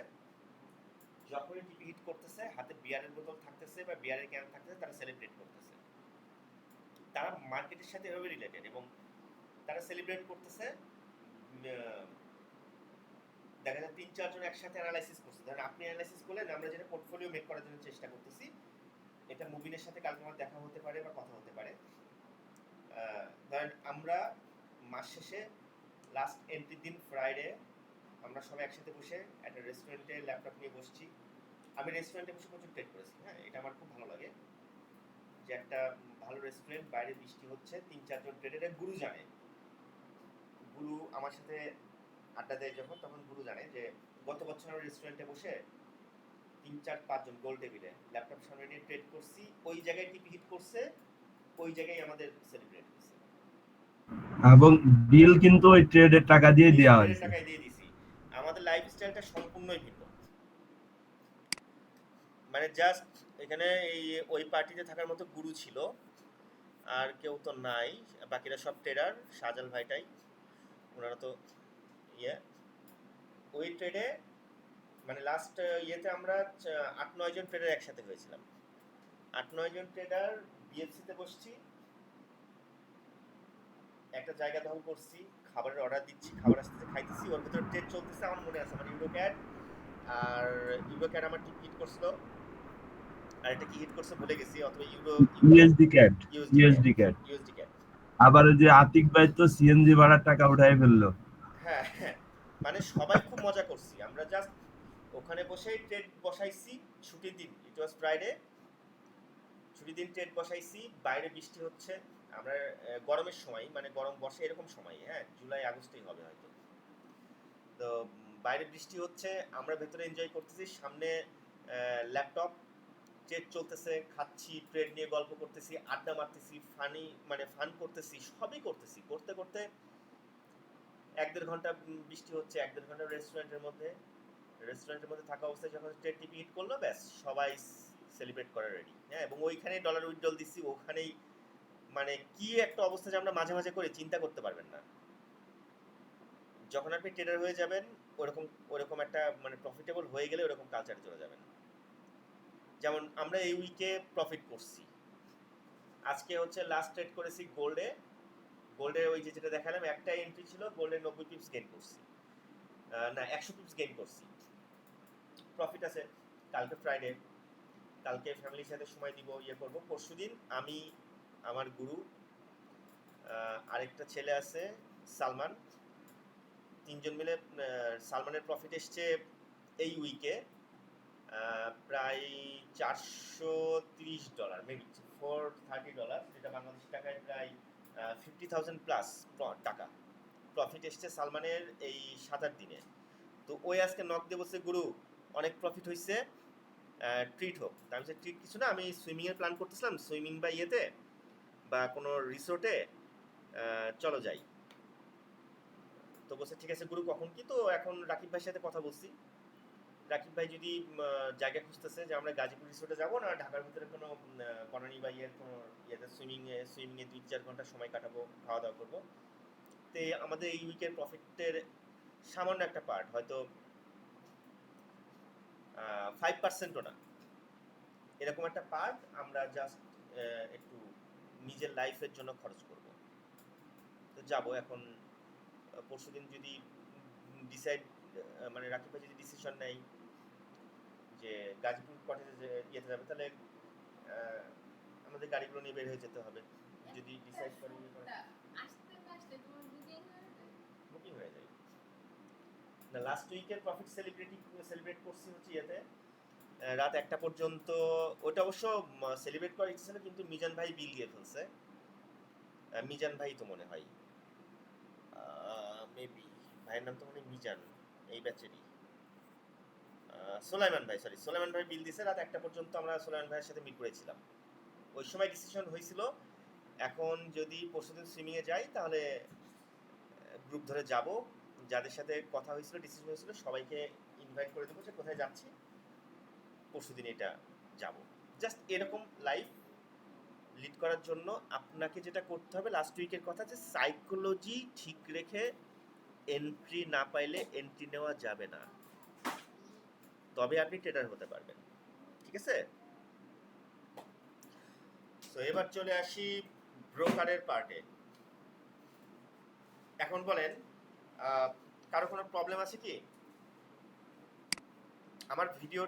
যখনই টিপি হিট করতেছে হাতে বিয়ারের বোতল থাকতেছে বা বিয়ারের ক্যান থাকতেছে, তারা সেলিব্রেট করতেছে। তারা মার্কেটের সাথে এভাবে রিলেটেড এবং তারা সেলিব্রেট করতেছে। দেখা যায় 3-4 জন একসাথে অ্যানালাইসিস করছে, ধরেন আপনি অ্যানালাইসিস করলেন, আমরা যেটা পোর্টফোলিও মেক করার জন্য চেষ্টা করতেছি, এটা মুবিনের সাথে কালকে আমার দেখা হতে পারে বা কথা হতে পারে। ধরেন আমরা মাস শেষে লাস্ট এন্ট্রির দিন ফ্রাইডে আমরা সবাই একসাথে বসে একটা রেস্টুরেন্টে ল্যাপটপ নিয়ে বসছি। আমি রেস্টুরেন্টে বসে প্রচুর ট্রেড করেছি, হ্যাঁ, এটা আমার খুব ভালো লাগে যে একটা ভালো রেস্টুরেন্ট, বাইরে বৃষ্টি হচ্ছে, 3-4 জন ট্রেডারের গুরু জানে, গুরু আমার সাথে আড্ডা দেয় যখন, তখন গুরু জানে যে গত বছর আমরা রেস্টুরেন্টে বসে 3-4-5 জন গোল টেবিলে ল্যাপটপ সামনে নিয়ে ট্রেড করছি, ওই জায়গায় টিপি হিট করছে, ওই জায়গায় আমাদের সেলিব্রেট হয়েছে এবং বিল কিন্তু ওই ট্রেডের টাকা দিয়ে দেওয়া হয়েছে। টাকায় দিয়ে দিছি। আমাদের লাইফস্টাইলটা সম্পূর্ণই ভিন্ন। মানে জাস্ট এখানে এই ওই পার্টিতে থাকার মতো গুরু ছিল, আর কেউ তো নাই, বাকিরা সব ট্রেডার, সাজাল ভাইটাই, ওনারা তো ওই ট্রেডে মানে লাস্ট ইয়েতে আমরা 8-9 জন ট্রেডার একসাথে হয়েছিলাম। 8-9 জন ট্রেডার বিএফসিতে বসছি, একটা জায়গা দখল করছি, খাবারের অর্ডার দিচ্ছি, খাবার আসতেছে, খাইতেছি, ওর ভিতরে ট্রেড চলতেছে। আমার মনে আছে আমার ইউরো ক্যাট আমার টিপ হিট করছিল, আর এটা কি হিট করছে ভুলে গেছি, অথবা ইউএসডি ক্যাট। আবার ওই যে আতিক ভাই তো সিএনজি ভাড়ার টাকা উঠাই ফেললো। হ্যাঁ, মানে সবাই খুব মজা করছি আমরা, জাস্ট ওখানে বসেই ট্রেড বসাইছি। ছুটির দিন, ইট ওয়াজ ফ্রাইডে, ছুটির দিন ট্রেড বসাইছি, বাইরে বৃষ্টি হচ্ছে, আমরা গরমের সময়, মানে গরম বসে এরকম সময়, হ্যাঁ, জুলাই আগস্টেই হবে হয়তো। তো বাইরে বৃষ্টি হচ্ছে, আমরা ভেতরে এনজয় করতেছি, সামনে ল্যাপটপ, ট্রেড চলতেছে, খাচ্ছি, ট্রেড নিয়ে গল্প করতেছি, আড্ডা মারতেছি, ফান করতেছি, সবই করতেছি। করতে করতে 1-1.5 ঘন্টা বৃষ্টি হচ্ছে, 1-1.5 ঘন্টা রেস্টুরেন্টের মধ্যে থাকা অবস্থায় যখন ট্রেড টিপি হিট করলো, ব্যাস সবাই সেলিব্রেট করা রেডি, হ্যাঁ। এবং ওইখানেই ডলার উইথড্রল দিচ্ছি, ওখানেই মানে কি একটা অবস্থা যে আমরা মাঝে মাঝে করে চিন্তা করতে পারবেন না। যখন আপনি ট্রেডার হয়ে যাবেন, ওরকম একটা মানে প্রফিটেবল হয়ে গেলে ওরকম কালচারে চলে যাবেন। যেমন আমরা এই উইকে প্রফিট করছি, আজকে হচ্ছে লাস্ট ট্রেড করেছি গোল্ডে ওই যে যেটা দেখালাম, একটা এন্ট্রি ছিল, গোল্ডে 90 পিপস গেইন করছি। না 100 পিপস গেইন করছি, প্রফিট আছে। কালকে ফ্রাইডে, কালকে ফ্যামিলির সাথে সময় দিব, ইয়ে করবো। পরশুদিন আমি, আমার গুরু, আরেকটা ছেলে আছে সালমান, তিনজন মিলে সালমানের প্রফিট এসছে এই উইকে প্রায় $430, মেবি $430, যেটা বাংলাদেশি টাকায় প্রায় 50,000 প্লাস টাকা প্রফিট এসছে সালমানের এই 7-8 দিনে। তো ওই আজকে নক দিয়ে বলছে, গুরু অনেক প্রফিট হয়েছে, ট্রিট হোক। আমি বলছি ট্রিট কিছু না, আমি সুইমিংয়ের প্ল্যান করতেছিলাম, সুইমিং বা ইয়েতে বা কোনো রিসোর্টে, চলো যাই। তো বলছে ঠিক আছে গুরু, কখন কি? তো এখন রাকিব ভাইয়ের সাথে কথা বলছি, রাকিব ভাই যদি জায়গা খুঁজতেছে যে আমরা গাজীপুর রিসোর্টে যাবো না ঢাকার ভিতরে কোনো বনানী বা ইয়ের কোনো ইয়েতে সুইমিংয়ে 2-4 ঘন্টা সময় কাটাবো, খাওয়া দাওয়া করবো। তো আমাদের এই উইকের প্রফিটের সামান্য একটা পার্ট, হয়তো 5%ও না, এরকম একটা পার্ট আমরা জাস্ট একটু নিজের লাইফের জন্য খরচ করব। তো যাবো এখন। পরশুদিন যদি ডিসাইড, মানে রাকিব ভাই যদি ডিসিশন নেয় যে গাজীপুর কটেজে ইয়েতে যাবে, তাহলে আমাদের গাড়িগুলো নিয়ে বের হয়ে যেতে হবে। যদি ডিসাইড করে বুকিং হয়ে যায় না। লাস্ট উইকের প্রফিট সেলিব্রেট করছি হচ্ছে ইয়েতে রাত 1টা পর্যন্ত। ওটা অবশ্য সেলিব্রেট করার ইচ্ছে ছিল, কিন্তু মিজান ভাই বিল দিয়ে ফেলছে। মিজান ভাই তো মনে হয়, মেবি ভাইয়ের নাম তো মনে হয় মিজান, এই ব্যাচেরই সোলাইমান ভাই, সরি সোলাইমান ভাই বিল দিছে। রাত 1টা পর্যন্ত আমরা সোলাইমান ভাইয়ের সাথে মিট করেছিলাম। ওই সময় ডিসিশন হয়েছিল এখন যদি পরশুদিন সুইমিংয়ে যাই তাহলে গ্রুপ ধরে যাব, যাদের সাথে কথা হয়েছিল ডিসিশন হয়েছিল সবাইকে ইনভাইট করে দেবো যে কোথায় যাচ্ছি, পরশুদিন এটা যাব। জাস্ট এরকম লাইফ লিড করার জন্য আপনাকে যেটা করতে হবে, লাস্ট উইকের কথা, যে সাইকোলজি ঠিক রেখে এন্ট্রি না পাইলে এন্ট্রি নেওয়া যাবে না, তবে আপনি ট্রেডার হতে পারবেন। ঠিক আছে? তো এবার চলে আসি ব্রোকারের পার্টে। এখন বলেন, কারো কোনো প্রবলেম আছে কি? আমার ভিডিও